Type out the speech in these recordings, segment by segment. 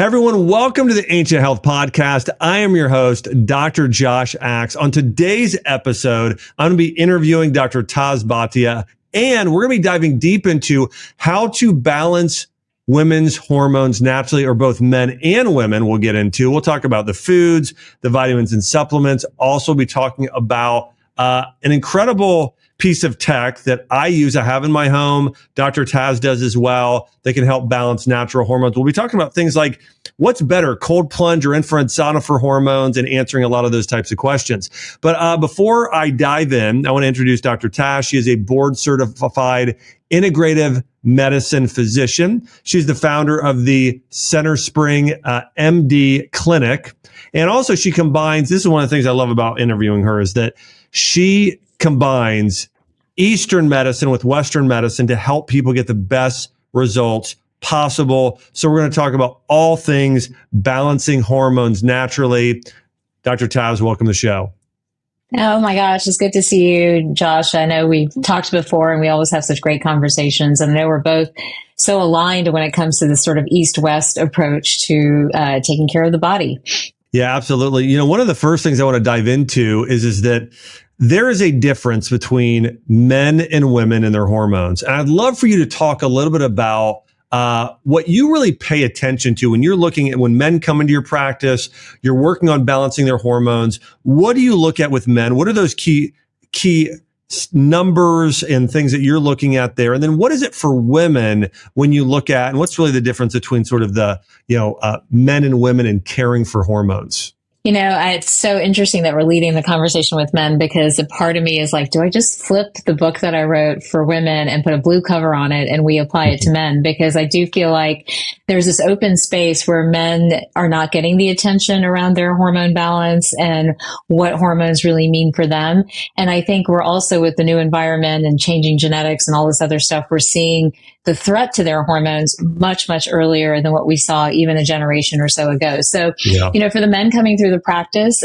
Hey everyone, welcome to the Ancient Health Podcast. I am your host, Dr. Josh Axe. On today's episode, I'm going to be interviewing Dr. Taz Bhatia, and we're going to be diving deep into how to balance women's hormones naturally, or both men and women. We'll get into. We'll talk about the foods, the vitamins and supplements. Also be talking about an incredible piece of tech that I use, I have in my home. Dr. Taz does as well. They can help balance natural hormones. We'll be talking about things like what's better, cold plunge or infrared sauna for hormones, and answering a lot of those types of questions. But before I dive in, I want to introduce Dr. Taz. She is a board certified integrative medicine physician. She's the founder of the CentreSpring MD clinic. And also she combines, this is one of the things I love about interviewing her, is that she combines Eastern medicine with Western medicine to help people get the best results possible. So we're going to talk about all things balancing hormones naturally. Dr. Taz, welcome to the show. Oh my gosh, it's good to see you, Josh. I know we've talked before and we always have such great conversations. And I know we're both so aligned when it comes to this sort of East-West approach to taking care of the body. Yeah, absolutely. You know, one of the first things I want to dive into is that there is a difference between men and women and their hormones. And I'd love for you to talk a little bit about what you really pay attention to when you're looking at when men come into your practice, you're working on balancing their hormones. What do you look at with men? What are those key numbers and things that you're looking at there? And then what is it for women when you look at, and what's really the difference between sort of the, men and women in caring for hormones? You know, it's so interesting that we're leading the conversation with men, because a part of me is like, do I just flip the book that I wrote for women and put a blue cover on it and we apply it to men? Because I do feel like there's this open space where men are not getting the attention around their hormone balance and what hormones really mean for them. And I think we're also, with the new environment and changing genetics and all this other stuff, we're seeing the threat to their hormones much, much earlier than what we saw even a generation or so ago. So, for the men coming through the practice,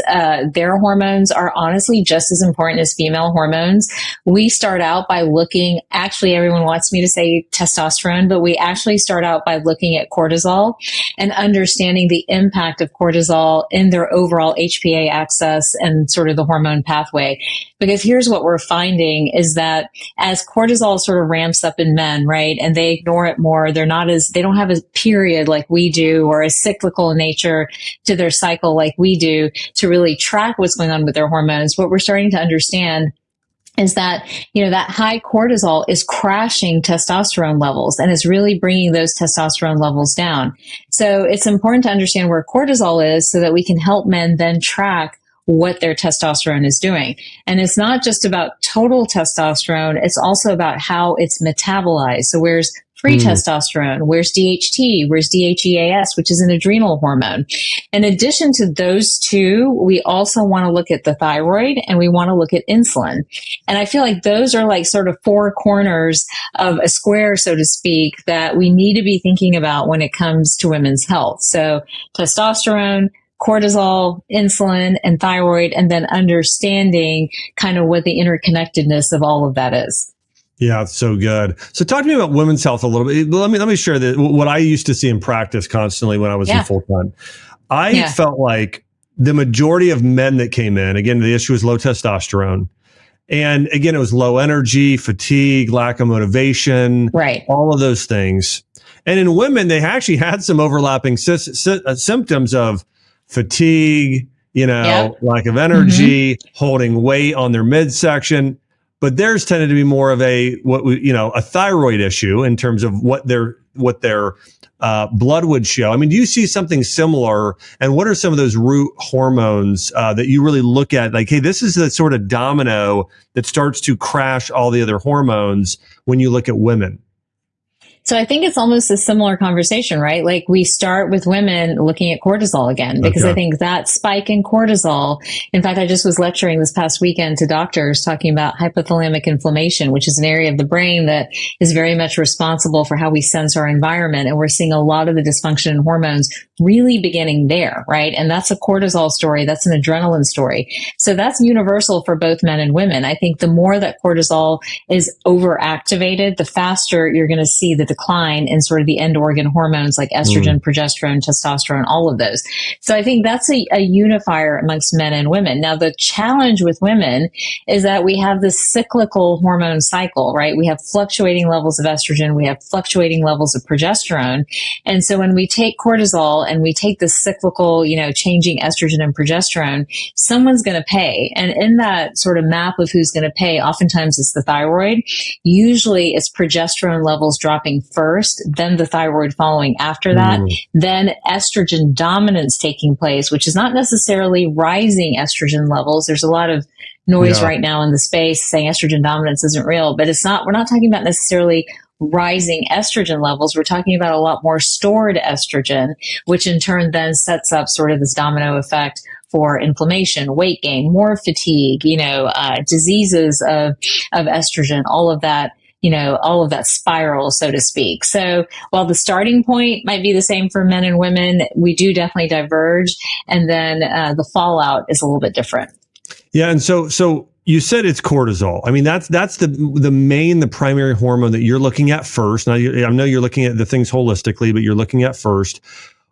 their hormones are honestly just as important as female hormones. We start out by looking, actually, everyone wants me to say testosterone, but we actually start out by looking at cortisol and understanding the impact of cortisol in their overall HPA axis and sort of the hormone pathway. Because here's what we're finding is that as cortisol sort of ramps up in men, right, and they ignore it more, they don't have a period like we do, or a cyclical nature to their cycle like we do, to really track what's going on with their hormones. What we're starting to understand is that, that high cortisol is crashing testosterone levels and is really bringing those testosterone levels down. So it's important to understand where cortisol is so that we can help men then track what their testosterone is doing. And it's not just about total testosterone, it's also about how it's metabolized. So where's free testosterone? Where's DHT? Where's DHEAS, which is an adrenal hormone? In addition to those two, we also want to look at the thyroid and we want to look at insulin. And I feel like those are like sort of four corners of a square, so to speak, that we need to be thinking about when it comes to women's health. So testosterone, cortisol, insulin, and thyroid, and then understanding kind of what the interconnectedness of all of that is. Yeah, it's so good. So talk to me about women's health a little bit. Let me share that what I used to see in practice constantly when I was in full time. I felt like the majority of men that came in, again, the issue was low testosterone. And again, it was low energy, fatigue, lack of motivation, right? All of those things. And in women, they actually had some overlapping symptoms of fatigue, lack of energy, holding weight on their midsection. But theirs tended to be more of a thyroid issue in terms of what their blood would show. I mean, do you see something similar? And what are some of those root hormones that you really look at? Like, hey, this is the sort of domino that starts to crash all the other hormones when you look at women. So I think it's almost a similar conversation, right? Like we start with women looking at cortisol again, because I think that spike in cortisol, in fact, I just was lecturing this past weekend to doctors talking about hypothalamic inflammation, which is an area of the brain that is very much responsible for how we sense our environment. And we're seeing a lot of the dysfunction in hormones really beginning there, right? And that's a cortisol story. That's an adrenaline story. So that's universal for both men and women. I think the more that cortisol is overactivated, the faster you're going to see the decline in sort of the end organ hormones like estrogen, progesterone, testosterone, all of those. So I think that's a unifier amongst men and women. Now, the challenge with women is that we have this cyclical hormone cycle, right? We have fluctuating levels of estrogen. We have fluctuating levels of progesterone. And so when we take cortisol and we take the cyclical, changing estrogen and progesterone, someone's going to pay. And in that sort of map of who's going to pay, oftentimes it's the thyroid. Usually it's progesterone levels dropping first, then the thyroid following after that, then estrogen dominance taking place, which is not necessarily rising estrogen levels. There's a lot of noise right now in the space saying estrogen dominance isn't real, but we're not talking about necessarily rising estrogen levels. We're talking about a lot more stored estrogen, which in turn then sets up sort of this domino effect for inflammation, weight gain, more fatigue, diseases of estrogen, all of that spiral, so to speak. So while the starting point might be the same for men and women, we do definitely diverge. And then the fallout is a little bit different. Yeah. And so you said it's cortisol. I mean, that's the primary hormone that you're looking at first. Now, I know you're looking at the things holistically, but you're looking at first.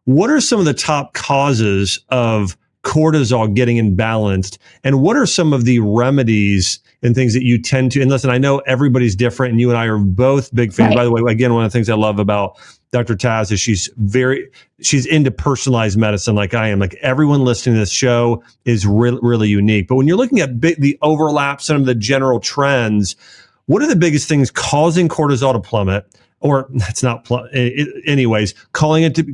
What are some of the top causes of cortisol getting imbalanced? And what are some of the remedies and things that you tend to, and listen, I know everybody's different and you and I are both big fans. Right. By the way, again, one of the things I love about Dr. Taz is she's into personalized medicine like I am. Like everyone listening to this show is really unique. But when you're looking at the overlap, some of the general trends, what are the biggest things causing cortisol to plummet? Or it's not, anyways, causing it to be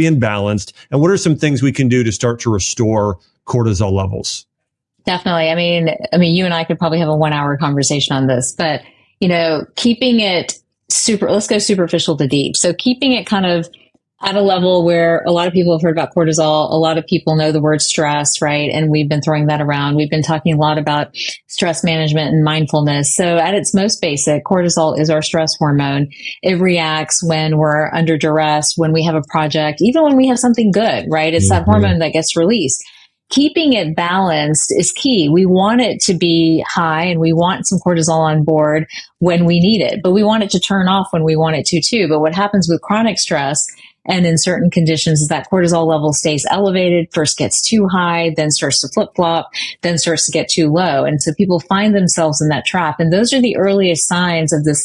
imbalanced. And what are some things we can do to start to restore cortisol levels? Definitely. I mean, you and I could probably have a 1 hour conversation on this, but, keeping it let's go superficial to deep. So keeping it kind of at a level where a lot of people have heard about cortisol. A lot of people know the word stress, right? And we've been throwing that around. We've been talking a lot about stress management and mindfulness. So at its most basic, cortisol is our stress hormone. It reacts when we're under duress, when we have a project, even when we have something good, right? It's that hormone that gets released. Keeping it balanced is key. We want it to be high and we want some cortisol on board when we need it, but we want it to turn off when we want it to too. But what happens with chronic stress and in certain conditions is that cortisol level stays elevated, first gets too high, then starts to flip-flop, then starts to get too low. And so people find themselves in that trap. And those are the earliest signs of this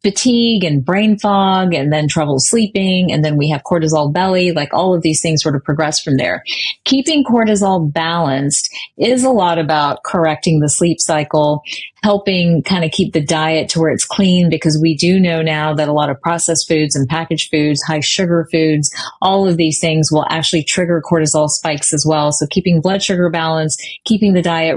fatigue and brain fog, and then trouble sleeping. And then we have cortisol belly, all of these things sort of progress from there. Keeping cortisol balanced is a lot about correcting the sleep cycle, helping kind of keep the diet to where it's clean, because we do know now that a lot of processed foods and packaged foods, high sugar foods, all of these things will actually trigger cortisol spikes as well. So keeping blood sugar balanced, keeping the diet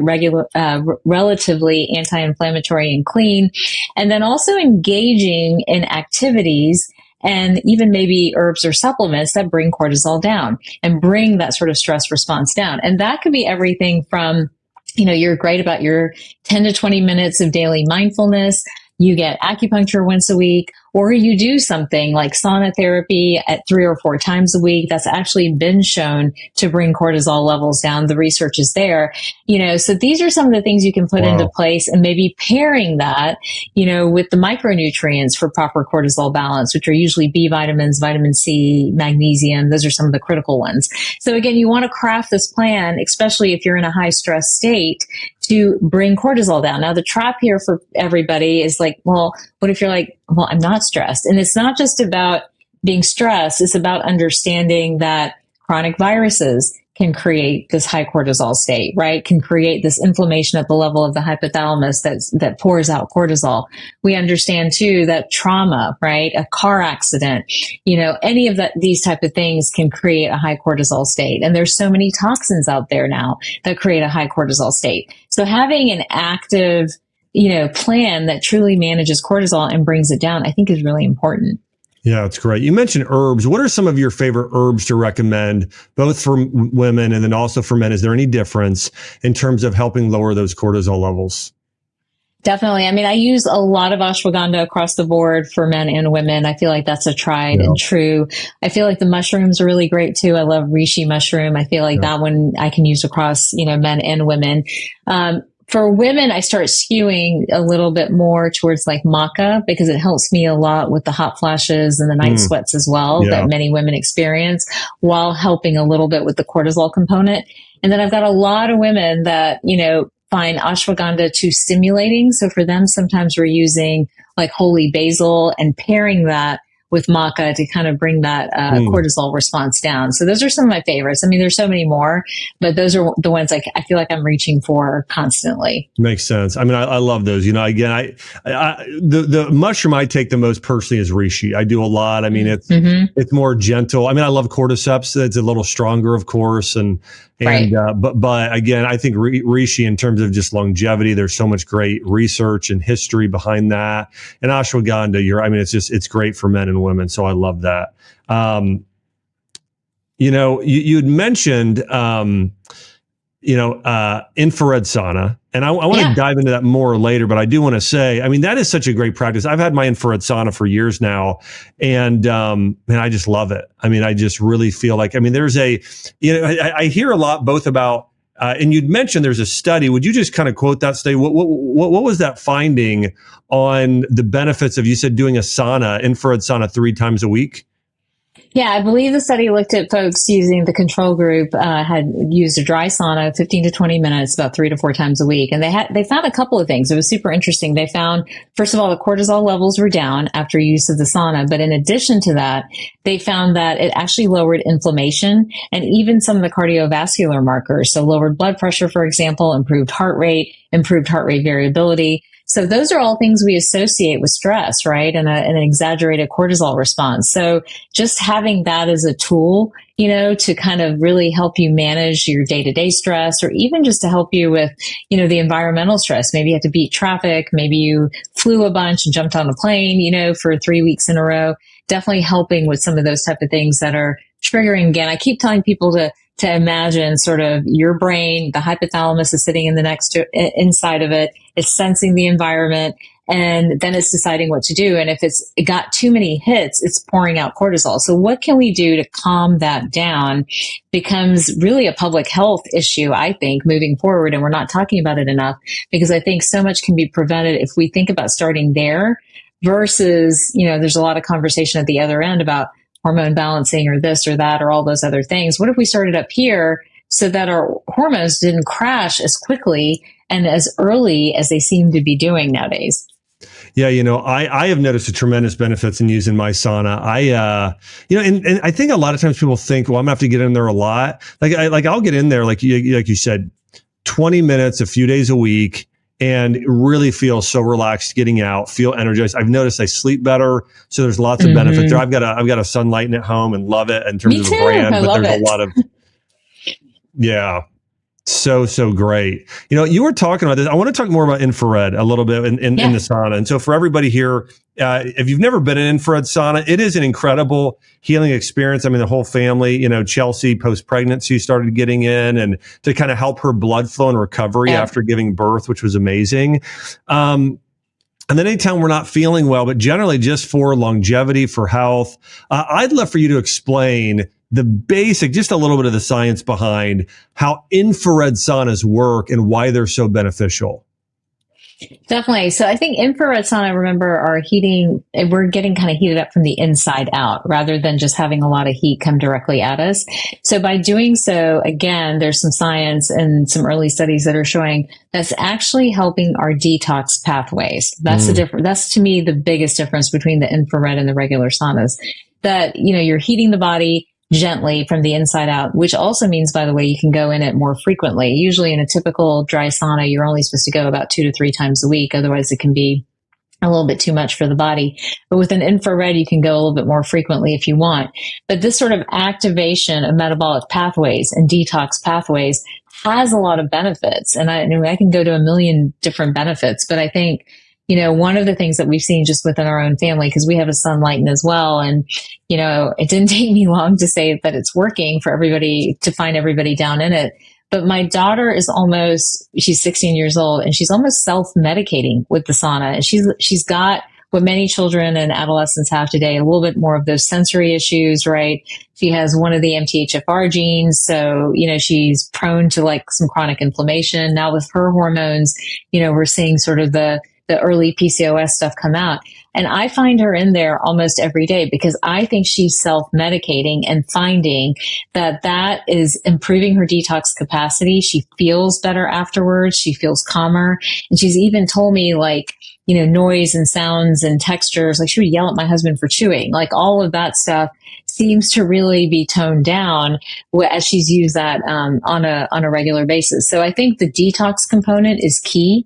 relatively anti-inflammatory and clean, and then also engaging in activities and even maybe herbs or supplements that bring cortisol down and bring that sort of stress response down. And that could be everything from, you're great about your 10 to 20 minutes of daily mindfulness. You get acupuncture once a week, or you do something like sauna therapy at 3 or 4 times a week. That's actually been shown to bring cortisol levels down. The research is there, so these are some of the things you can put into place, and maybe pairing that, with the micronutrients for proper cortisol balance, which are usually B vitamins, vitamin C, magnesium. Those are some of the critical ones. So again, you want to craft this plan, especially if you're in a high stress state, to bring cortisol down. Now, the trap here for everybody is well, what if you're well, I'm not stressed? And it's not just about being stressed. It's about understanding that chronic viruses can create this high cortisol state, right? Can create this inflammation at the level of the hypothalamus that pours out cortisol. We understand too that trauma, right? A car accident, any of these type of things can create a high cortisol state. And there's so many toxins out there now that create a high cortisol state. So having an active, plan that truly manages cortisol and brings it down, I think is really important. Yeah, that's great. You mentioned herbs. What are some of your favorite herbs to recommend, both for women and then also for men? Is there any difference in terms of helping lower those cortisol levels? Definitely. I use a lot of ashwagandha across the board for men and women. I feel like that's a tried and true. I feel like the mushrooms are really great too. I love reishi mushroom. I feel like that one I can use across, men and women. For women, I start skewing a little bit more towards like maca because it helps me a lot with the hot flashes and the night sweats as well that many women experience, while helping a little bit with the cortisol component. And then I've got a lot of women that, find ashwagandha too stimulating. So for them, sometimes we're using like holy basil and pairing that with maca to kind of bring that cortisol response down. So those are some of my favorites. I mean, there's so many more, but those are the ones I feel like I'm reaching for constantly. Makes sense. I mean, I love those. Again, the mushroom I take the most personally is reishi. I do a lot. I mean, it's more gentle. I mean, I love cordyceps. It's a little stronger, of course, but again, I think reishi in terms of just longevity, there's so much great research and history behind that. And ashwagandha, it's great for men and women. So I love that. You'd mentioned, infrared sauna, and I want to dive into that more later, but I do want to say, I mean, that is such a great practice. I've had my infrared sauna for years now, and I just love it. I mean, I just really feel like, I mean, there's I hear a lot both about, and you'd mentioned there's a study. Would you just kind of quote that study? What was that finding on the benefits of, you said, doing infrared sauna 3 times a week? Yeah, I believe the study looked at folks using the control group, had used a dry sauna 15 to 20 minutes, about 3 to 4 times a week. And they found a couple of things. It was super interesting. They found, first of all, the cortisol levels were down after use of the sauna. But in addition to that, they found that it actually lowered inflammation and even some of the cardiovascular markers. So lowered blood pressure, for example, improved heart rate variability. So those are all things we associate with stress, right? And an exaggerated cortisol response. So just having that as a tool, to kind of really help you manage your day-to-day stress, or even just to help you with, the environmental stress. Maybe you have to beat traffic. Maybe you flew a bunch and jumped on a plane, for 3 weeks in a row. Definitely helping with some of those type of things that are triggering. Again, I keep telling people to imagine sort of your brain, the hypothalamus is sitting in the inside of it. It's sensing the environment, and then it's deciding what to do. And if it got too many hits, it's pouring out cortisol. So what can we do to calm that down becomes really a public health issue, I think, moving forward. And we're not talking about it enough, because I think so much can be prevented if we think about starting there versus, there's a lot of conversation at the other end about hormone balancing or this or that or all those other things. What if we started up here so that our hormones didn't crash as quickly and as early as they seem to be doing nowadays? Yeah, I have noticed the tremendous benefits in using my sauna. And I think a lot of times people think, well, I'm gonna have to get in there a lot. I'll get in there, like you said, 20 minutes, a few days a week, and really feel so relaxed getting out, feel energized. I've noticed I sleep better. So there's lots of benefits there. I've got a Sunlighten at home and love it in terms of the brand, but there's a lot of, so great. You were talking about this. I want to talk more about infrared a little bit in the sauna. And so for everybody here, if you've never been in infrared sauna, it is an incredible healing experience. I mean, the whole family, Chelsea post-pregnancy started getting in, and to kind of help her blood flow and recovery after giving birth, which was amazing. And then anytime we're not feeling well, but generally just for longevity, for health, I'd love for you to explain the basic, just a little bit of the science behind how infrared saunas work and why they're so beneficial. Definitely. So I think infrared sauna, remember, we're getting kind of heated up from the inside out rather than just having a lot of heat come directly at us. So by doing so, again, there's some science and some early studies that are showing that's actually helping our detox pathways. That's the difference. That's, to me, the biggest difference between the infrared and the regular saunas. That, you're heating the body gently from the inside out, which also means, by the way, you can go in it more frequently. Usually in a typical dry sauna, you're only supposed to go about 2 to 3 times a week. Otherwise, it can be a little bit too much for the body. But with an infrared, you can go a little bit more frequently if you want. But this sort of activation of metabolic pathways and detox pathways has a lot of benefits. And I can go to a million different benefits, but I think, one of the things that we've seen just within our own family, because we have a Sunlighten as well. And, it didn't take me long to say that it's working for everybody, to find everybody down in it. But my daughter is she's 16 years old, and she's almost self-medicating with the sauna. And she's got what many children and adolescents have today, a little bit more of those sensory issues, right? She has one of the MTHFR genes. So, she's prone to like some chronic inflammation. Now with her hormones, we're seeing sort of the early PCOS stuff come out. And I find her in there almost every day because I think she's self-medicating and finding that is improving her detox capacity. She feels better afterwards. She feels calmer. And she's even told me like, noise and sounds and textures. Like she would yell at my husband for chewing. Like all of that stuff seems to really be toned down as she's used that on a regular basis. So I think the detox component is key.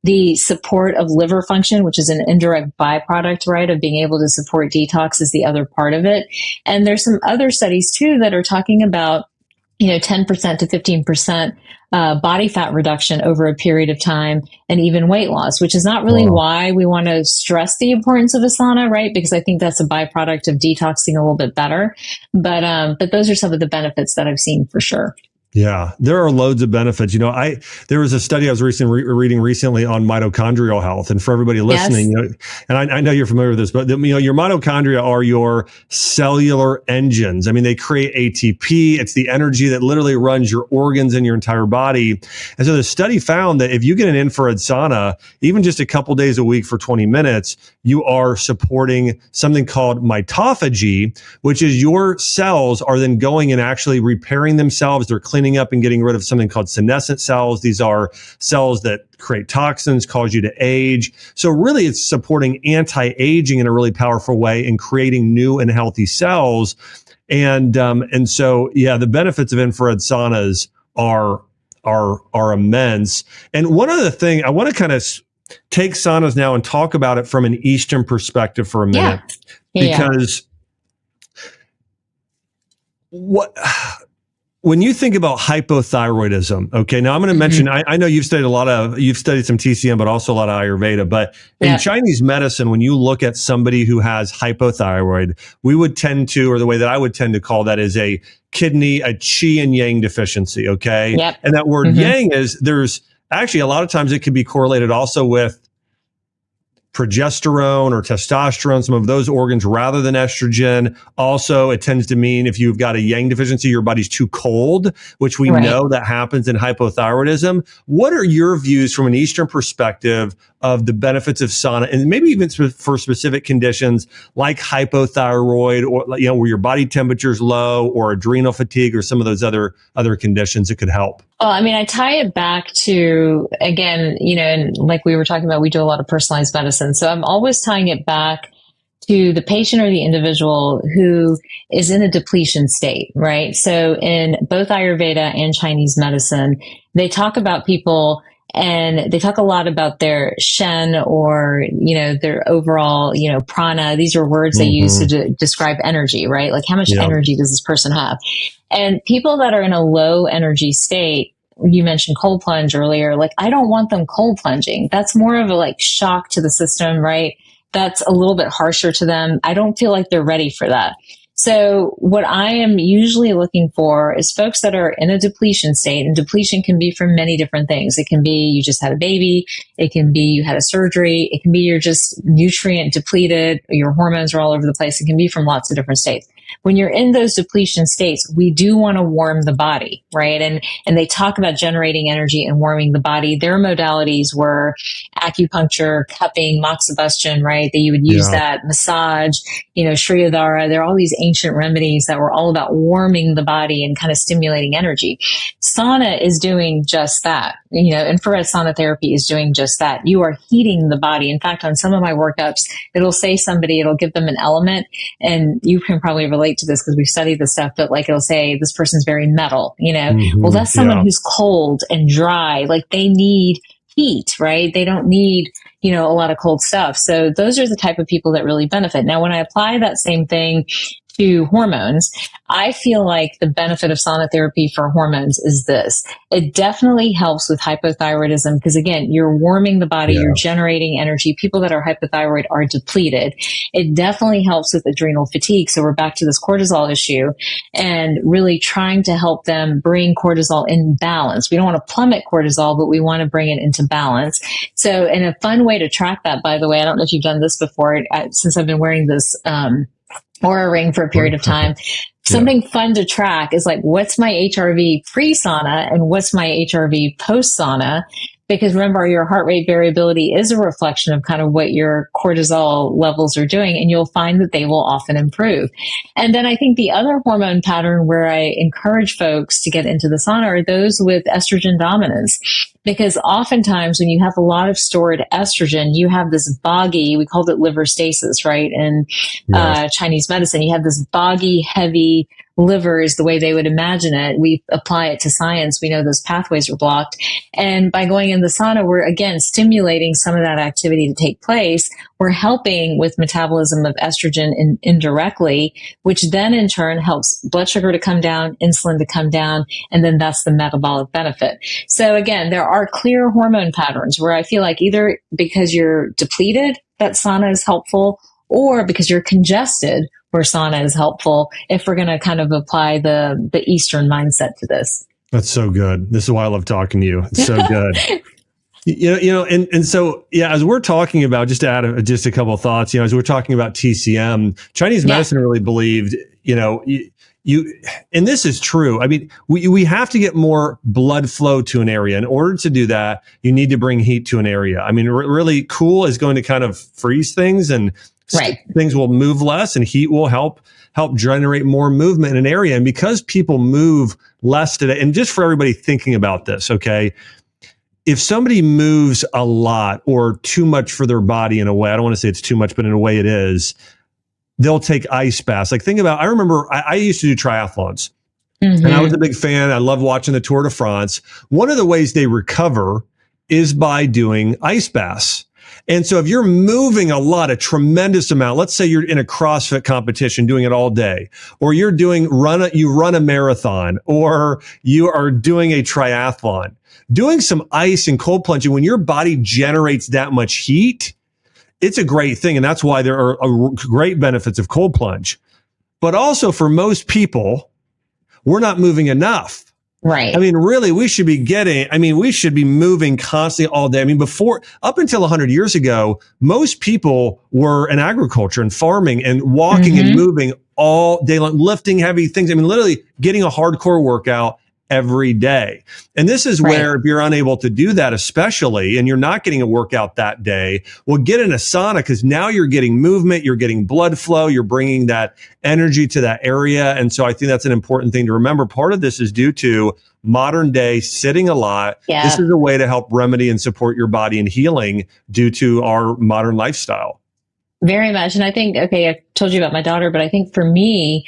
The support of liver function, which is an indirect byproduct, right, of being able to support detox, is the other part of it. And there's some other studies too that are talking about 10% to 15% body fat reduction over a period of time, and even weight loss, which is not really why we want to stress the importance of a sauna, right? Because I think that's a byproduct of detoxing a little bit better. But those are some of the benefits that I've seen for sure. Yeah, there are loads of benefits. There was a study I was reading recently on mitochondrial health, and for everybody listening, and I know you're familiar with this, but your mitochondria are your cellular engines. I mean, they create ATP. It's the energy that literally runs your organs and your entire body. And so the study found that if you get an infrared sauna, even just a couple days a week for 20 minutes, you are supporting something called mitophagy, which is your cells are then going and actually repairing themselves. They're cleaning up and getting rid of something called senescent cells. These are cells that create toxins, cause you to age. So really it's supporting anti-aging in a really powerful way and creating new and healthy cells. And so, the benefits of infrared saunas are immense. And one other thing, I want to kind of take saunas now and talk about it from an Eastern perspective for a minute, because when you think about hypothyroidism, okay, now I'm going to mention, I know you've studied some TCM, but also a lot of Ayurveda, but in Chinese medicine, when you look at somebody who has hypothyroid, we would tend to, or the way that I would tend to call that is a qi and yang deficiency, okay? Yep. And that word yang there's actually a lot of times it could be correlated also with progesterone or testosterone, some of those organs rather than estrogen. Also, it tends to mean if you've got a yang deficiency, your body's too cold, which we know that happens in hypothyroidism. What are your views from an Eastern perspective of the benefits of sauna, and maybe even for specific conditions like hypothyroid, or where your body temperature is low, or adrenal fatigue, or some of those other conditions that could help? Well, I mean, I tie it back to, again, and like we were talking about, we do a lot of personalized medicine. So I'm always tying it back to the patient or the individual who is in a depletion state, right? So in both Ayurveda and Chinese medicine, they talk about people, and they talk a lot about their Shen, or, their overall, prana. These are words they use to describe energy, right? Like how much energy does this person have? And people that are in a low energy state, you mentioned cold plunge earlier, like I don't want them cold plunging. That's more of a like shock to the system, right? That's a little bit harsher to them. I don't feel like they're ready for that. So what I am usually looking for is folks that are in a depletion state, and depletion can be from many different things. It can be you just had a baby. It can be you had a surgery. It can be you're just nutrient depleted. Your hormones are all over the place. It can be from lots of different states. When you're in those depletion states, we do want to warm the body, right? And they talk about generating energy and warming the body. Their modalities were acupuncture, cupping, moxibustion, right? That you would use that, massage, Shriyadhara. There are all these ancient remedies that were all about warming the body and kind of stimulating energy. Sauna is doing just that. Infrared sauna therapy is doing just that. You are heating the body. In fact, on some of my workups, it'll give them an element, and you can probably relate to this because we've studied this stuff, but like it'll say this person's very metal, well, that's someone who's cold and dry. Like they need heat, right? They don't need, a lot of cold stuff. So those are the type of people that really benefit. Now, when I apply that same thing to hormones, I feel like the benefit of sauna therapy for hormones is this. It definitely helps with hypothyroidism because, again, you're warming the body, you're generating energy. People that are hypothyroid are depleted. It definitely helps with adrenal fatigue. So we're back to this cortisol issue and really trying to help them bring cortisol in balance. We don't want to plummet cortisol, but we want to bring it into balance. So, and a fun way to track that, by the way, I don't know if you've done this before, since I've been wearing this, Aura ring for a period of time. Something fun to track is like, what's my HRV pre-sauna and what's my HRV post-sauna? Because remember, your heart rate variability is a reflection of kind of what your cortisol levels are doing, and you'll find that they will often improve. And then I think the other hormone pattern where I encourage folks to get into the sauna are those with estrogen dominance. Because oftentimes when you have a lot of stored estrogen, you have this boggy, we called it liver stasis, right? In Chinese medicine, you have this boggy, heavy liver is the way they would imagine it. We apply it to science. We know those pathways are blocked. And by going in the sauna, we're again stimulating some of that activity to take place. We're helping with metabolism of estrogen indirectly, which then in turn helps blood sugar to come down, insulin to come down, and then that's the metabolic benefit. So again, there are clear hormone patterns where I feel like either because you're depleted, that sauna is helpful, or because you're congested, where sauna is helpful if we're going to kind of apply the Eastern mindset to this. That's so good. This is why I love talking to you. It's so good. And so, as we're talking about, just to add just a couple of thoughts, as we're talking about TCM, Chinese medicine really believed, and this is true. I mean, we have to get more blood flow to an area. In order to do that, you need to bring heat to an area. I mean, really cool is going to kind of freeze things and things will move less, and heat will help generate more movement in an area. And because people move less today, and just for everybody thinking about this, okay, if somebody moves a lot or too much for their body in a way, I don't want to say it's too much, but in a way it is, they'll take ice baths. Like think about, I remember I used to do triathlons and I was a big fan. I love watching the Tour de France. One of the ways they recover is by doing ice baths. And so if you're moving a tremendous amount, let's say you're in a CrossFit competition doing it all day, or you're you run a marathon, or you are doing a triathlon, doing some ice and cold plunging, when your body generates that much heat, it's a great thing. And that's why there are great benefits of cold plunge. But also for most people, we're not moving enough. Right. I mean, really, we should be moving constantly all day. I mean, up until 100 years ago, most people were in agriculture and farming and walking and moving all day long, lifting heavy things. I mean, literally getting a hardcore workout every day. And this is where if you're unable to do that, especially, and you're not getting a workout that day, well, get in a sauna, because now you're getting movement, you're getting blood flow, you're bringing that energy to that area. And so I think that's an important thing to remember. Part of this is due to modern day sitting a lot. This is a way to help remedy and support your body in healing due to our modern lifestyle. Very much. And I think, I told you about my daughter, but I think for me,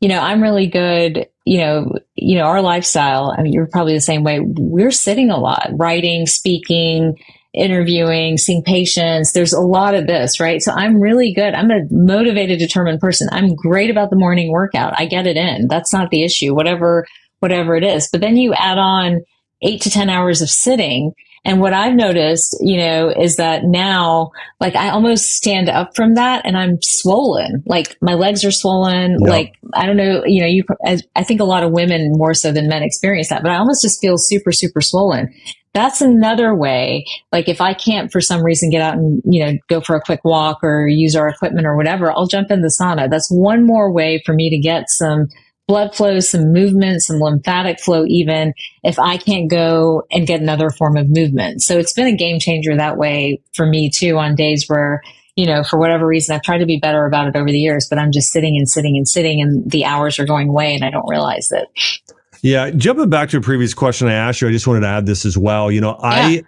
I'm really good, our lifestyle, I mean, you're probably the same way. We're sitting a lot, writing, speaking, interviewing, seeing patients. There's a lot of this, right? So I'm really good. I'm a motivated, determined person. I'm great about the morning workout. I get it in. That's not the issue, whatever it is. But then you add on 8 to 10 hours of sitting. And what I've noticed, is that now, like, I almost stand up from that and I'm swollen. Like, my legs are swollen. Yep. Like, I don't know, I think a lot of women more so than men experience that, but I almost just feel super, super swollen. That's another way. Like, if I can't for some reason get out and, go for a quick walk or use our equipment or whatever, I'll jump in the sauna. That's one more way for me to get some blood flow, some movement, some lymphatic flow, even if I can't go and get another form of movement. So it's been a game changer that way for me too, on days where, for whatever reason, I've tried to be better about it over the years, but I'm just sitting and the hours are going away and I don't realize it. Yeah. Jumping back to a previous question I asked you, I just wanted to add this as well. I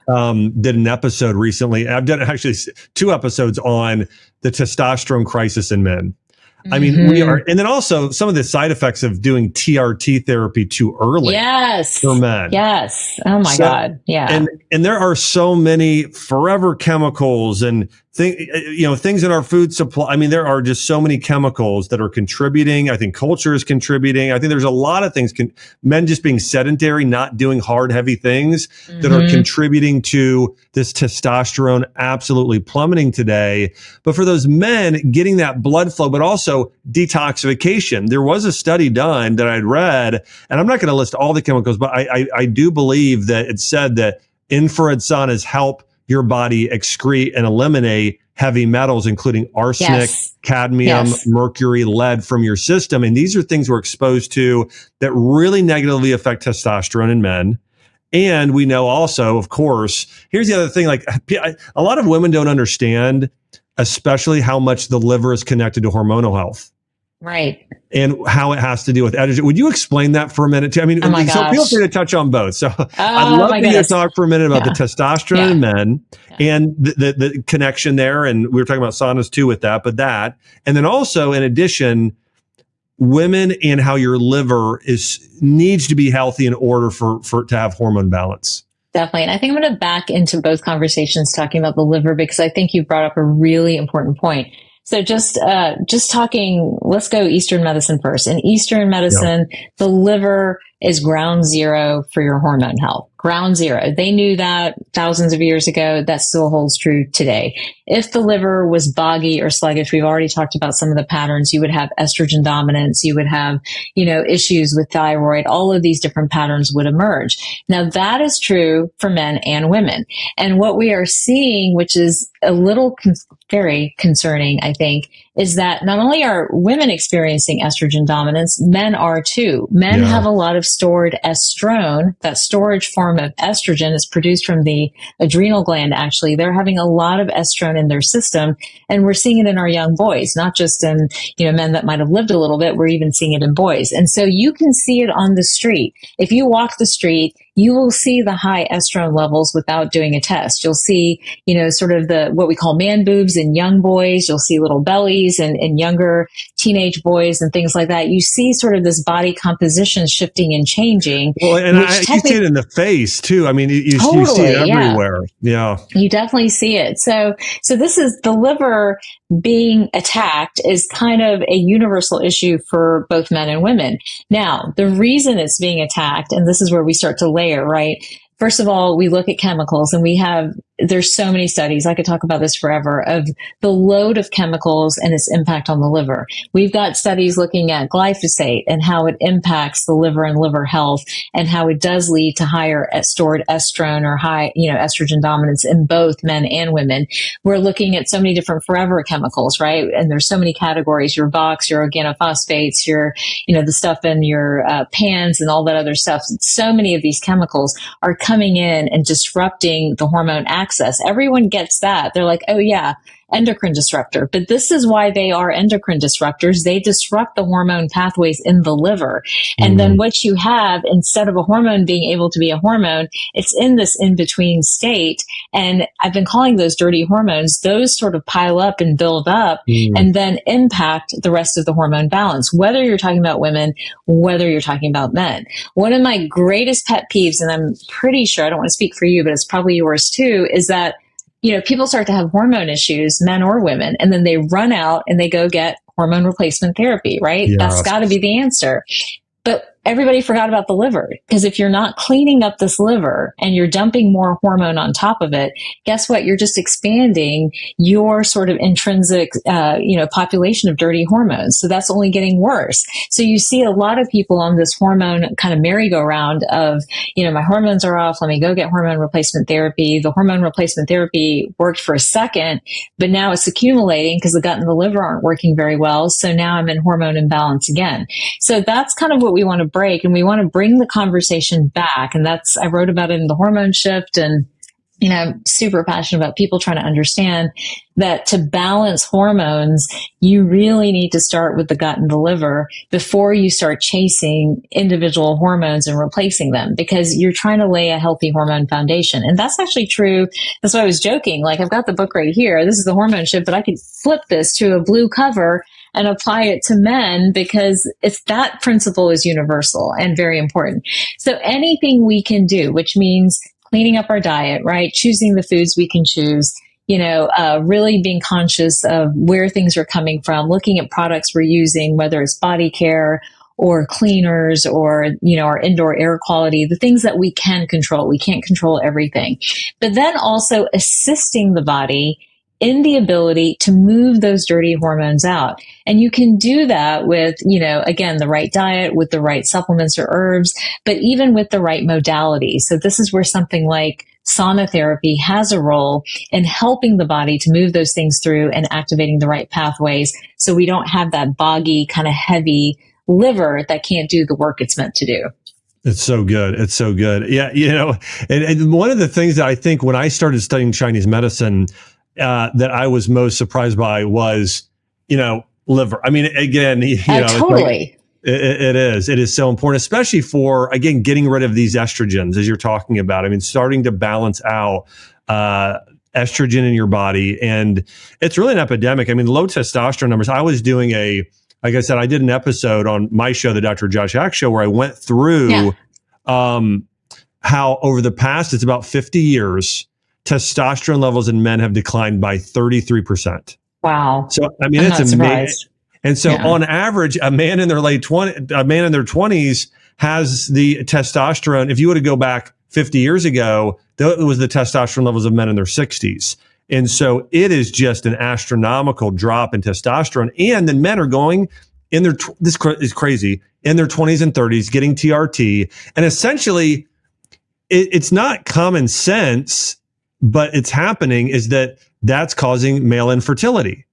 did an episode recently. I've done actually 2 episodes on the testosterone crisis in men. I mean, we are, and then also some of the side effects of doing TRT therapy too early. Yes. For men. Yes. Oh my God. Yeah. And there are so many forever chemicals and things in our food supply. I mean, there are just so many chemicals that are contributing. I think culture is contributing. I think there's a lot of things, men just being sedentary, not doing hard, heavy things that are contributing to this testosterone absolutely plummeting today. But for those men, getting that blood flow, but also detoxification. There was a study done that I'd read, and I'm not going to list all the chemicals, but I do believe that it said that infrared saunas help your body excrete and eliminate heavy metals, including arsenic, cadmium, mercury, lead from your system. And these are things we're exposed to that really negatively affect testosterone in men. And we know also, of course, here's the other thing, like a lot of women don't understand, especially how much the liver is connected to hormonal health. Right. And how it has to do with estrogen. Would you explain that for a minute? I mean, so feel free to touch on both. So I'd love for you to talk for a minute about the testosterone in men and the connection there. And we were talking about saunas too with that, and then also in addition, women and how your liver needs to be healthy in order for to have hormone balance. Definitely. And I think I'm going to back into both conversations talking about the liver, because I think you brought up a really important point. So just talking, let's go Eastern medicine first. In Eastern medicine, the liver is ground zero for your hormone health. Ground zero. They knew that thousands of years ago. That still holds true today. If the liver was boggy or sluggish, we've already talked about some of the patterns. You would have estrogen dominance. You would have, issues with thyroid. All of these different patterns would emerge. Now that is true for men and women. And what we are seeing, which is a little very concerning, I think, is that not only are women experiencing estrogen dominance, men are too. Men have a lot of stored estrone. That storage form of estrogen is produced from the adrenal gland, actually. They're having a lot of estrone in their system, and we're seeing it in our young boys, not just in, men that might have lived a little bit. We're even seeing it in boys. And so you can see it on the street. If you walk the street, you will see the high estrone levels without doing a test. You'll see, sort of what we call man boobs in young boys. You'll see little bellies in younger teenage boys and things like that. You see sort of this body composition shifting and changing. Well, and you see it in the face too. I mean, you see it everywhere. Yeah. You definitely see it. So this is the liver being attacked is kind of a universal issue for both men and women. Now, the reason it's being attacked, and this is where we start to layer, right? First of all, we look at chemicals, and there's so many studies, I could talk about this forever, of the load of chemicals and its impact on the liver. We've got studies looking at glyphosate and how it impacts the liver and liver health, and how it does lead to higher stored estrone or high, estrogen dominance in both men and women. We're looking at so many different forever chemicals, right? And there's so many categories, your VOX, your organophosphates, your, the stuff in your pans and all that other stuff. So many of these chemicals are coming in and disrupting the hormone access. Everyone gets that. They're like, oh yeah, endocrine disruptor. But this is why they are endocrine disruptors. They disrupt the hormone pathways in the liver. And then what you have, instead of a hormone being able to be a hormone, it's in this in-between state. And I've been calling those dirty hormones. Those sort of pile up and build up and then impact the rest of the hormone balance, whether you're talking about women, whether you're talking about men. One of my greatest pet peeves, and I'm pretty sure, I don't want to speak for you, but it's probably yours too, is that people start to have hormone issues, men or women, and then they run out and they go get hormone replacement therapy, right? Yeah. That's got to be the answer. But everybody forgot about the liver, because if you're not cleaning up this liver and you're dumping more hormone on top of it, guess what? You're just expanding your sort of intrinsic, population of dirty hormones. So that's only getting worse. So you see a lot of people on this hormone kind of merry-go-round of, my hormones are off. Let me go get hormone replacement therapy. The hormone replacement therapy worked for a second, but now it's accumulating because the gut and the liver aren't working very well. So now I'm in hormone imbalance again. So that's kind of what we want to break, and we want to bring the conversation back. And I wrote about it in the Hormone Shift, and I'm super passionate about people trying to understand that to balance hormones, you really need to start with the gut and the liver before you start chasing individual hormones and replacing them, because you're trying to lay a healthy hormone foundation. And that's actually true. That's why I was joking. Like, I've got the book right here. This is the Hormone Shift, but I could flip this to a blue cover and apply it to men, because that principle is universal and very important. So anything we can do, which means cleaning up our diet, right? Choosing the foods we can choose, really being conscious of where things are coming from, looking at products we're using, whether it's body care or cleaners or, our indoor air quality, the things that we can control. We can't control everything. But then also assisting the body in the ability to move those dirty hormones out. And you can do that with, again, the right diet, with the right supplements or herbs, but even with the right modality. So this is where something like sauna therapy has a role in helping the body to move those things through and activating the right pathways, so we don't have that boggy, kind of heavy liver that can't do the work it's meant to do. It's so good. It's so good. Yeah. And one of the things that I think when I started studying Chinese medicine, that I was most surprised by was, liver. I mean, again, totally. It is so important, especially for, again, getting rid of these estrogens, as you're talking about. I mean, starting to balance out estrogen in your body. And it's really an epidemic. I mean, low testosterone numbers. I was doing like I said, I did an episode on my show, the Dr. Josh Axe Show, where I went through how over the past, it's about 50 years, testosterone levels in men have declined by 33%. Wow. So, I mean, it's amazing. And so on average, a man in their 20s has the testosterone. If you were to go back 50 years ago, that was the testosterone levels of men in their 60s. And so it is just an astronomical drop in testosterone. And then men are going in their, this is crazy, in their 20s and 30s, getting TRT. And essentially, it's not common sense, but it's happening, is that's causing male infertility.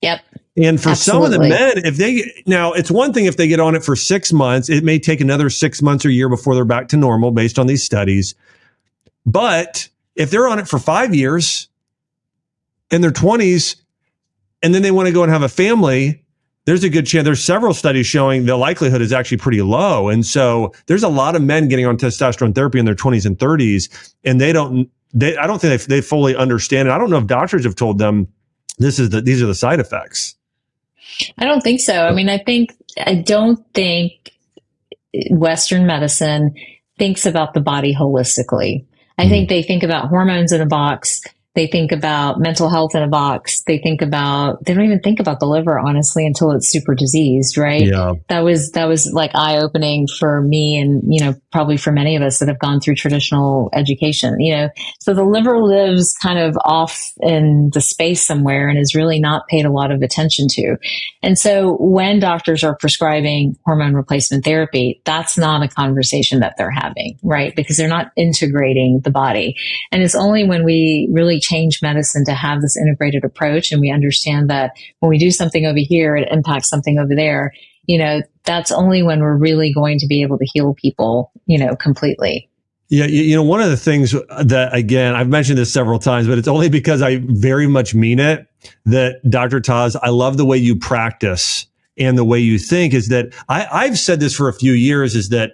Yep. And for some of the men, it's one thing if they get on it for 6 months, it may take another 6 months or a year before they're back to normal based on these studies. But if they're on it for 5 years in their 20s, and then they want to go and have a family, there's a good chance. There's several studies showing the likelihood is actually pretty low. And so there's a lot of men getting on testosterone therapy in their 20s and 30s, and I don't think they fully understand it. I don't know if doctors have told them these are the side effects. I don't think so. I mean, I don't think Western medicine thinks about the body holistically. I think they think about hormones in a box. They think about mental health in a box. They don't even think about the liver, honestly, until it's super diseased, right? Yeah. That was like eye-opening for me and, probably for many of us that have gone through traditional education, So the liver lives kind of off in the space somewhere and is really not paid a lot of attention to. And so when doctors are prescribing hormone replacement therapy, that's not a conversation that they're having, right? Because they're not integrating the body. And it's only when we really change medicine to have this integrated approach, and we understand that when we do something over here, it impacts something over there, that's only when we're really going to be able to heal people, completely. Yeah. One of the things that, again, I've mentioned this several times, but it's only because I very much mean it, that Dr. Taz, I love the way you practice and the way you think, is that I've said this for a few years, is that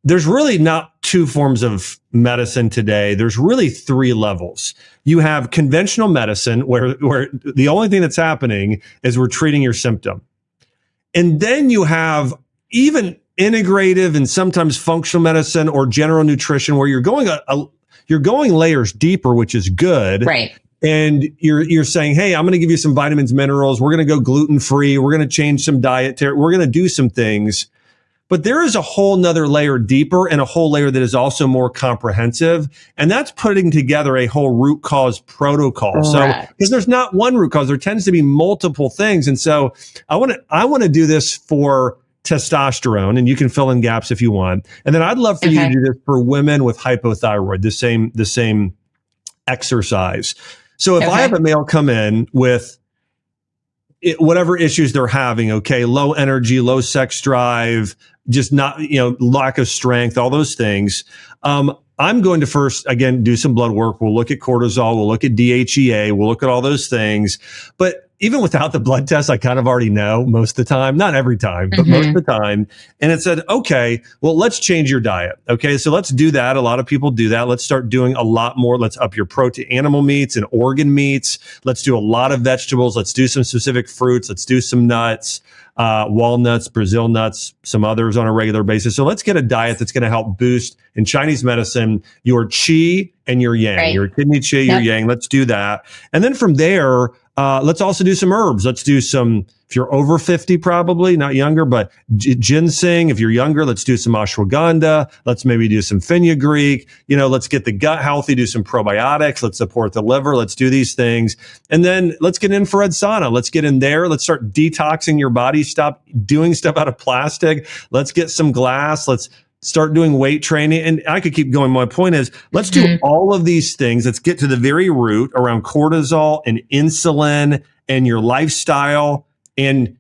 there's really not two forms of medicine today. There's really three levels. You have conventional medicine where the only thing that's happening is we're treating your symptom. And then you have even integrative and sometimes functional medicine or general nutrition, where you're going layers deeper, which is good. Right. And you're saying, hey, I'm going to give you some vitamins, minerals. We're going to go gluten-free. We're going to change some diet. We're going to do some things. But there is a whole nother layer deeper, and a whole layer that is also more comprehensive. And that's putting together a whole root cause protocol. Right. So, because there's not one root cause, there tends to be multiple things. And so I want to do this for testosterone, and you can fill in gaps if you want. And then I'd love for you to do this for women with hypothyroid, the same exercise. So if I have a male come in with whatever issues they're having, low energy, low sex drive, just not, lack of strength, all those things. I'm going to first, again, do some blood work. We'll look at cortisol. We'll look at DHEA. We'll look at all those things. But even without the blood test, I kind of already know most of the time, not every time, but most of the time. And it said, okay, well, let's change your diet. Okay. So let's do that. A lot of people do that. Let's start doing a lot more. Let's up your protein, animal meats and organ meats. Let's do a lot of vegetables. Let's do some specific fruits. Let's do some nuts, walnuts, Brazil nuts, some others on a regular basis. So let's get a diet that's going to help boost, in Chinese medicine, your qi and your yang, your kidney qi, your yang. Let's do that. And then from there, let's also do some herbs. Let's do some, if you're over 50, probably not younger, but ginseng. If you're younger, let's do some ashwagandha. Let's maybe do some fenugreek. Let's get the gut healthy, do some probiotics. Let's support the liver. Let's do these things. And then let's get infrared sauna. Let's get in there. Let's start detoxing your body. Stop doing stuff out of plastic. Let's get some glass. Let's start doing weight training. And I could keep going. My point is, let's do all of these things. Let's get to the very root around cortisol and insulin and your lifestyle, and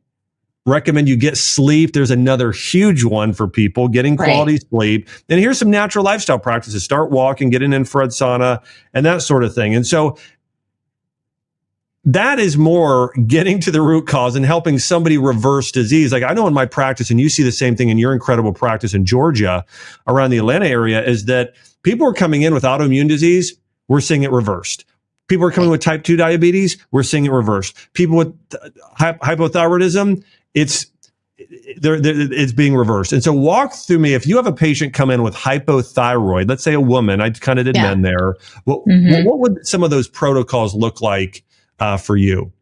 recommend you get sleep. There's another huge one for people, getting quality sleep. And here's some natural lifestyle practices. Start walking, get an infrared sauna, and that sort of thing. And so that is more getting to the root cause and helping somebody reverse disease. Like I know in my practice, and you see the same thing in your incredible practice in Georgia, around the Atlanta area, is that people are coming in with autoimmune disease. We're seeing it reversed. People are coming with type 2 diabetes. We're seeing it reversed. People with hypothyroidism, it's being reversed. And so walk through me. If you have a patient come in with hypothyroid, let's say a woman, I kind of did men there. What would some of those protocols look like for you?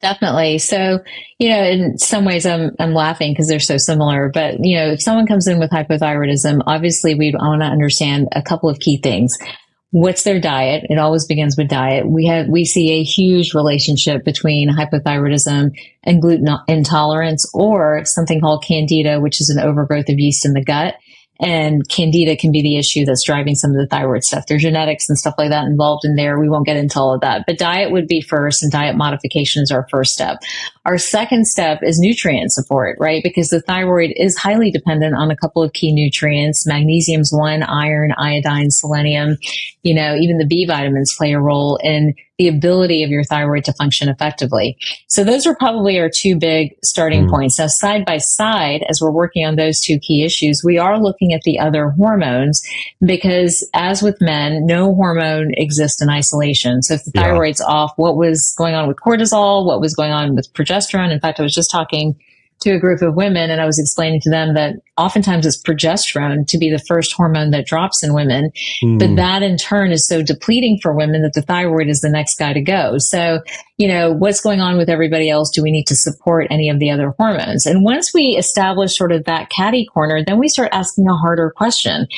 Definitely. So, in some ways I'm laughing because they're so similar, but if someone comes in with hypothyroidism, obviously we want to understand a couple of key things. What's their diet? It always begins with diet. We see a huge relationship between hypothyroidism and gluten intolerance, or something called candida, which is an overgrowth of yeast in the gut. And candida can be the issue that's driving some of the thyroid stuff. There's genetics and stuff like that involved in there. We won't get into all of that, but diet would be first, and diet modification is our first step. Our second step is nutrient support, right? Because the thyroid is highly dependent on a couple of key nutrients. Magnesium's one, iron, iodine, selenium, even the B vitamins play a role in the ability of your thyroid to function effectively. So those are probably our two big starting points. Now, side by side, as we're working on those two key issues, we are looking at the other hormones, because as with men, no hormone exists in isolation. So if the thyroid's off, what was going on with cortisol? What was going on with progesterone? In fact, I was just talking to a group of women, and I was explaining to them that oftentimes it's progesterone to be the first hormone that drops in women, but that in turn is so depleting for women that the thyroid is the next guy to go. So, what's going on with everybody else? Do we need to support any of the other hormones? And once we establish sort of that catty corner, then we start asking a harder question.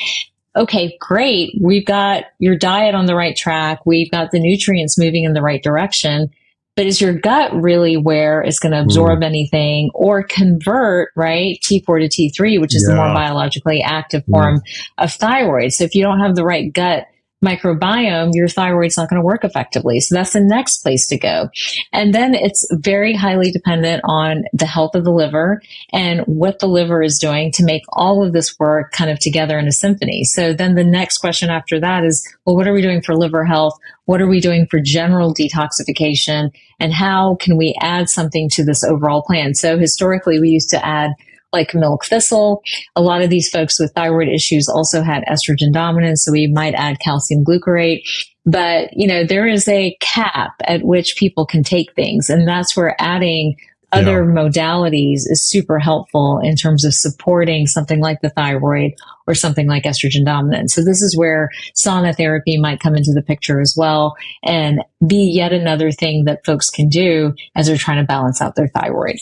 Okay, great. We've got your diet on the right track. We've got the nutrients moving in the right direction. But is your gut really where it's going to absorb anything or convert, right, T4 to T3, which is the more biologically active form of thyroid? So if you don't have the right gut microbiome, your thyroid's not going to work effectively. So that's the next place to go. And then it's very highly dependent on the health of the liver and what the liver is doing to make all of this work kind of together in a symphony. So then the next question after that is, well, what are we doing for liver health? What are we doing for general detoxification? And how can we add something to this overall plan? So historically, we used to add like milk thistle. A lot of these folks with thyroid issues also had estrogen dominance, so we might add calcium glucarate. But, there is a cap at which people can take things, and that's where adding other modalities is super helpful in terms of supporting something like the thyroid or something like estrogen dominance. So this is where sauna therapy might come into the picture as well, and be yet another thing that folks can do as they're trying to balance out their thyroid.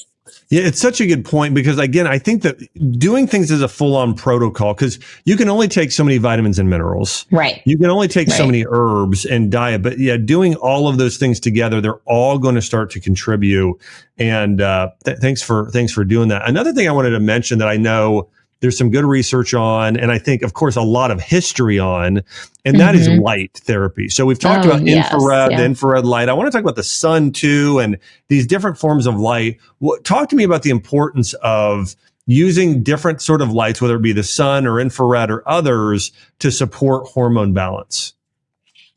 Yeah, it's such a good point, because again, I think that doing things as a full-on protocol, because you can only take so many vitamins and minerals. Right. You can only take so many herbs and diet, but doing all of those things together, they're all going to start to contribute. And thanks for doing that. Another thing I wanted to mention that I know there's some good research on, and I think, of course, a lot of history on, and that is light therapy. So we've talked about infrared, the infrared light. I want to talk about the sun too, and these different forms of light. Talk to me about the importance of using different sort of lights, whether it be the sun or infrared or others, to support hormone balance.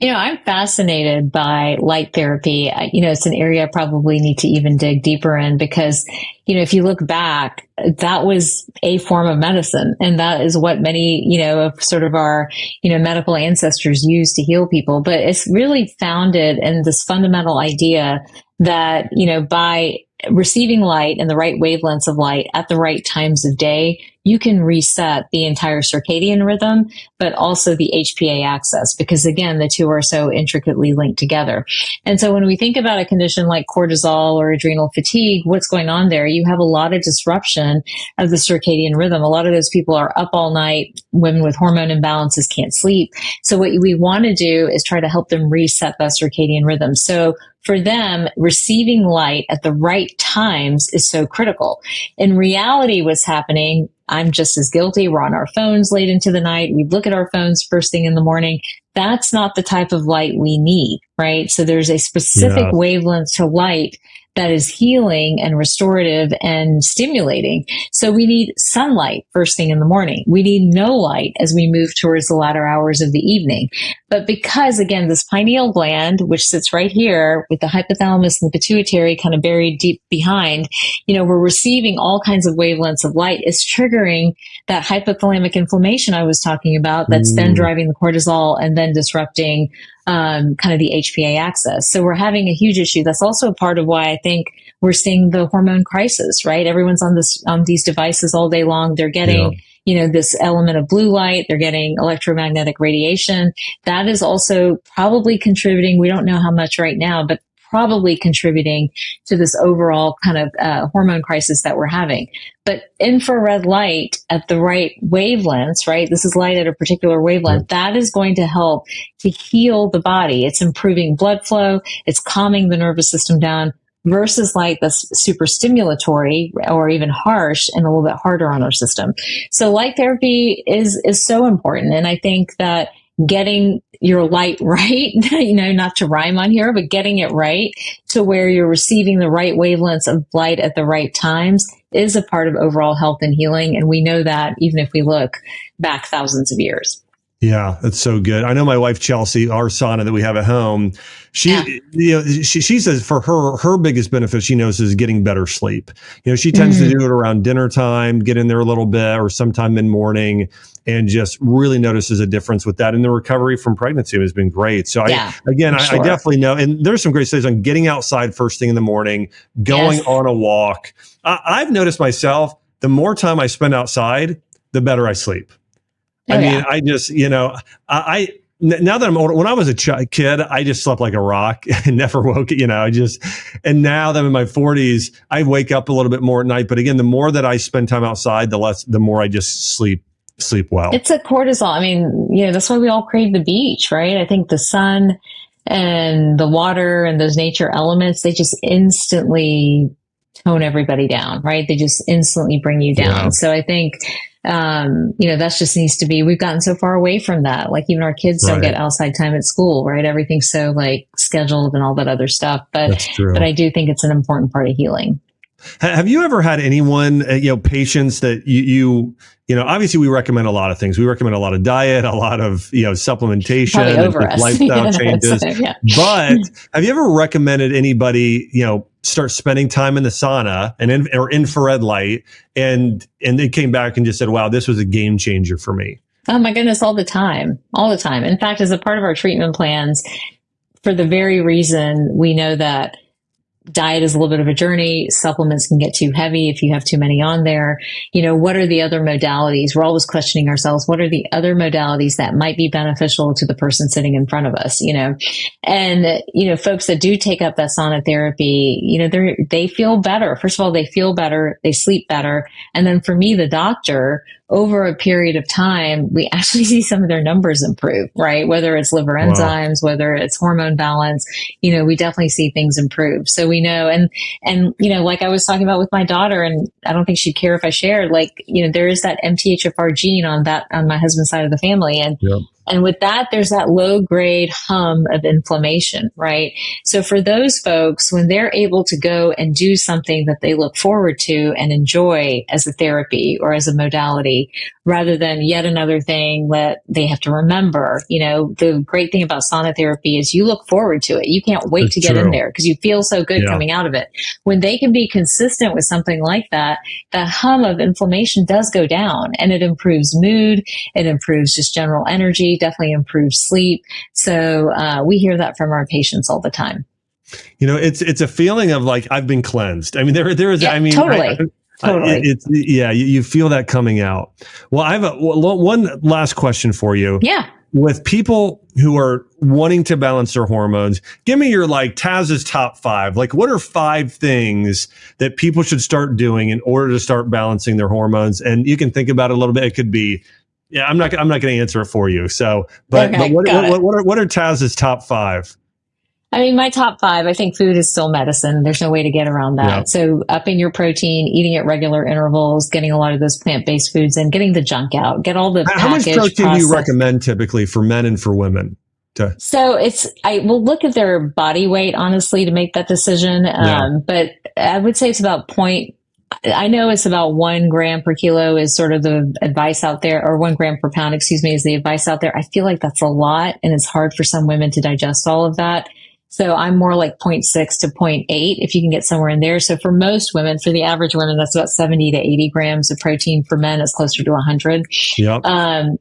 I'm fascinated by light therapy. It's an area I probably need to even dig deeper in because, if you look back, that was a form of medicine. And that is what many, of sort of our, medical ancestors used to heal people. But it's really founded in this fundamental idea that, by receiving light and the right wavelengths of light at the right times of day, you can reset the entire circadian rhythm, but also the HPA axis, because again, the two are so intricately linked together. And so when we think about a condition like cortisol or adrenal fatigue, what's going on there? You have a lot of disruption of the circadian rhythm. A lot of those people are up all night. Women with hormone imbalances can't sleep. So what we want to do is try to help them reset that circadian rhythm. So for them, receiving light at the right times is so critical. In reality, what's happening, I'm just as guilty. We're on our phones late into the night. We look at our phones first thing in the morning. That's not the type of light we need, right? So there's a specific wavelength to light that is healing and restorative and stimulating. So we need sunlight first thing in the morning. We need no light as we move towards the latter hours of the evening. But because, again, this pineal gland, which sits right here with the hypothalamus and the pituitary kind of buried deep behind, we're receiving all kinds of wavelengths of light. It's triggering that hypothalamic inflammation I was talking about that's then driving the cortisol and then disrupting kind of the HPA axis. So we're having a huge issue. That's also a part of why I think we're seeing the hormone crisis, right? Everyone's on these devices all day long. They're getting, this element of blue light. They're getting electromagnetic radiation. That is also probably contributing. We don't know how much right now, but probably contributing to this overall kind of hormone crisis that we're having. But infrared light at the right wavelengths, right? This is light at a particular wavelength. That is going to help to heal the body. It's improving blood flow. It's calming the nervous system down versus light that's super stimulatory or even harsh and a little bit harder on our system. So light therapy is so important. And I think that getting your light right, not to rhyme on here, but getting it right to where you're receiving the right wavelengths of light at the right times is a part of overall health and healing. And we know that even if we look back thousands of years. Yeah, that's so good. I know my wife, Chelsea, our sauna that we have at home, she says for her biggest benefit she knows is getting better sleep. She tends to do it around dinner time, get in there a little bit or sometime in morning and just really notices a difference with that. And the recovery from pregnancy has been great. So I definitely know. And there's some great studies on getting outside first thing in the morning, going on a walk. I've noticed myself, the more time I spend outside, the better I sleep. I just, now that I'm older, when I was a kid, I just slept like a rock and never woke, and now that I'm in my 40s, I wake up a little bit more at night. But again, the more that I spend time outside, the more I just sleep well. It's a cortisol. That's why we all crave the beach, right? I think the sun and the water and those nature elements, they just instantly tone everybody down, right? They just instantly bring you down. Yeah. So I think, that just needs to be, we've gotten so far away from that. Like even our kids don't get outside time at school, right? Everything's so like scheduled and all that other stuff. But I do think it's an important part of healing. Have you ever had anyone, patients that you obviously we recommend a lot of things. We recommend a lot of diet, a lot of, supplementation, and lifestyle changes. But have you ever recommended anybody, start spending time in the sauna or infrared light and they came back and just said, wow, this was a game changer for me? Oh my goodness. All the time. In fact, as a part of our treatment plans, for the very reason we know that diet is a little bit of a journey. Supplements can get too heavy if you have too many on there. What are the other modalities? We're always questioning ourselves. What are the other modalities that might be beneficial to the person sitting in front of us? And, folks that do take up that sauna therapy, they feel better. First of all, they feel better. They sleep better. And then for me, the doctor, over a period of time, we actually see some of their numbers improve, right? Whether it's liver enzymes, whether it's hormone balance, we definitely see things improve. So we know, and like I was talking about with my daughter, and I don't think she'd care if I shared, there is that MTHFR gene on my husband's side of the family. And And with that, there's that low grade hum of inflammation, right? So for those folks, when they're able to go and do something that they look forward to and enjoy as a therapy or as a modality, rather than yet another thing that they have to remember, the great thing about sauna therapy is you look forward to it. You can't wait That's to get true. in there because you feel so good coming out of it. When they can be consistent with something like that, the hum of inflammation does go down, and it improves mood. It improves just general energy, definitely improves sleep. So we hear that from our patients all the time. It's a feeling of like, I've been cleansed. I mean, there is, totally. Totally. You feel that coming out. Well, I have one last question for you. Yeah. With people who are wanting to balance their hormones, give me your Taz's top 5. Like, what are 5 things that people should start doing in order to start balancing their hormones? And you can think about it a little bit. It could be, I'm not going to answer it for you. So, but what are Taz's top 5? I mean, my top 5, I think food is still medicine. There's no way to get around that. Yep. So upping your protein, eating at regular intervals, getting a lot of those plant-based foods and getting the junk out, get all the How much protein do you recommend typically for men and for women? So I will look at their body weight, honestly, to make that decision. But I would say it's about I know it's about 1 gram per kilo is sort of the advice out there, or 1 gram per pound, is the advice out there. I feel like that's a lot, and it's hard for some women to digest all of that. So I'm more like 0.6 to 0.8 if you can get somewhere in there. So for most women, for the average women, that's about 70 to 80 grams of protein. For men, it's closer to 100. Yep.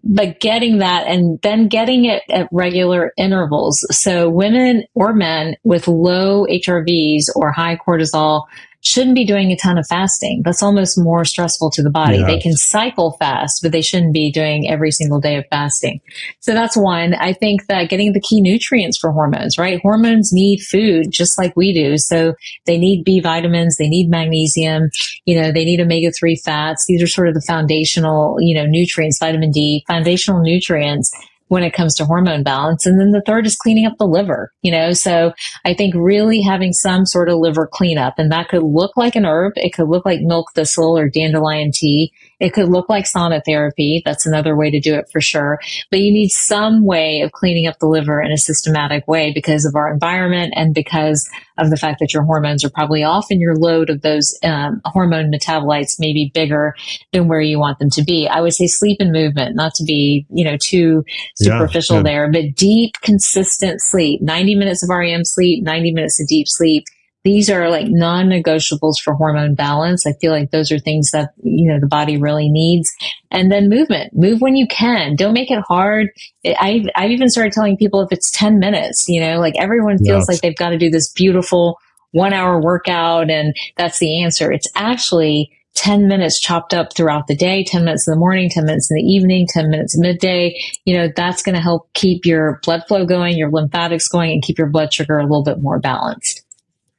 But getting that and then getting it at regular intervals. So women or men with low HRVs or high cortisol shouldn't be doing a ton of fasting. That's almost more stressful to the body. Yeah. They can cycle fast, but they shouldn't be doing every single day of fasting. So that's one. I think that getting the key nutrients for hormones, right? Hormones need food just like we do. So they need B vitamins, they need magnesium, they need omega-3 fats. These are sort of the foundational, nutrients, vitamin D, foundational nutrients when it comes to hormone balance. And then the third is cleaning up the liver, so I think really having some sort of liver cleanup, and that could look like an herb. It could look like milk thistle or dandelion tea. It could look like sauna therapy. That's another way to do it for sure. But you need some way of cleaning up the liver in a systematic way because of our environment and because of the fact that your hormones are probably off and your load of those hormone metabolites may be bigger than where you want them to be. I would say sleep and movement, not to be, too superficial there, but deep, consistent sleep, 90 minutes of REM sleep, 90 minutes of deep sleep. These are like non-negotiables for hormone balance. I feel like those are things that, the body really needs. And then movement. Move when you can. Don't make it hard. I've even started telling people if it's 10 minutes, like everyone feels like they've got to do this beautiful 1-hour workout and that's the answer. It's actually 10 minutes chopped up throughout the day, 10 minutes in the morning, 10 minutes in the evening, 10 minutes midday. That's going to help keep your blood flow going, your lymphatics going, and keep your blood sugar a little bit more balanced.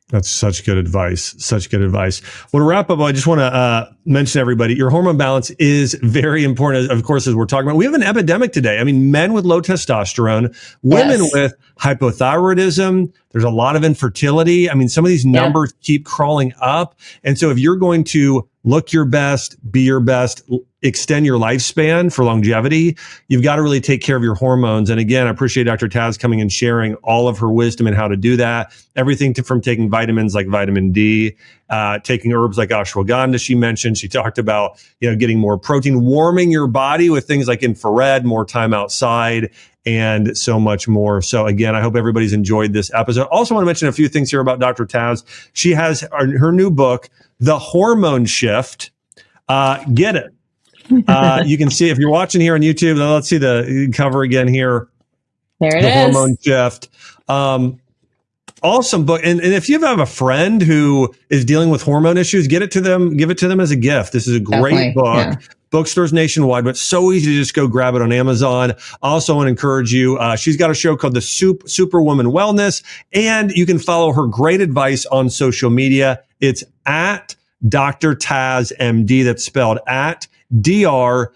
That's such good advice. Such good advice. Well, to wrap up, I just want to mention to everybody, your hormone balance is very important. Of course, as we're talking about, we have an epidemic today. I mean, men with low testosterone, women with hypothyroidism. There's a lot of infertility. I mean, some of these numbers keep crawling up. And so if you're going to look your best, be your best, extend your lifespan for longevity, you've got to really take care of your hormones. And again, I appreciate Dr. Taz coming and sharing all of her wisdom and how to do that. Everything from taking vitamins like vitamin D, taking herbs like ashwagandha, she mentioned. She talked about, getting more protein, warming your body with things like infrared, more time outside, and so much more. So again, I hope everybody's enjoyed this episode. Also want to mention a few things here about Dr. Taz. She has her new book, The Hormone Shift. Get it. You can see if you're watching here on YouTube, let's see the cover again here. There it is. The Hormone Shift. Awesome book. And if you have a friend who is dealing with hormone issues, give it to them as a gift. This is a great book. Yeah. Bookstores nationwide, but so easy to just go grab it on Amazon. I also want to encourage you. She's got a show called The Superwoman Wellness, and you can follow her great advice on social media. It's at Dr. Taz MD. That's spelled at DrTazMD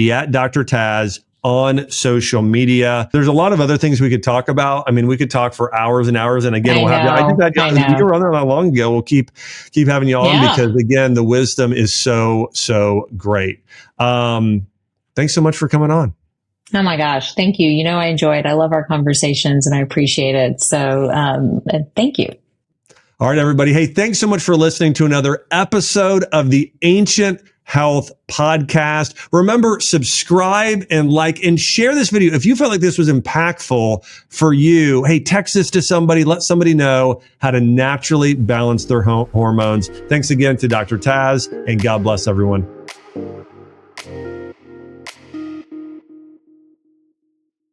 at Dr. Taz on social media. There's a lot of other things we could talk about. I mean, we could talk for hours and hours. And again, I did that. You were on there not long ago. We'll keep having you on because again, the wisdom is so great. Thanks so much for coming on. Oh my gosh. Thank you. I love our conversations and I appreciate it. So, thank you. All right, everybody. Hey, thanks so much for listening to another episode of the Ancient Health Podcast. Remember, subscribe and like and share this video. If you felt like this was impactful for you, hey, text this to somebody. Let somebody know how to naturally balance their hormones. Thanks again to Dr. Taz, and God bless everyone.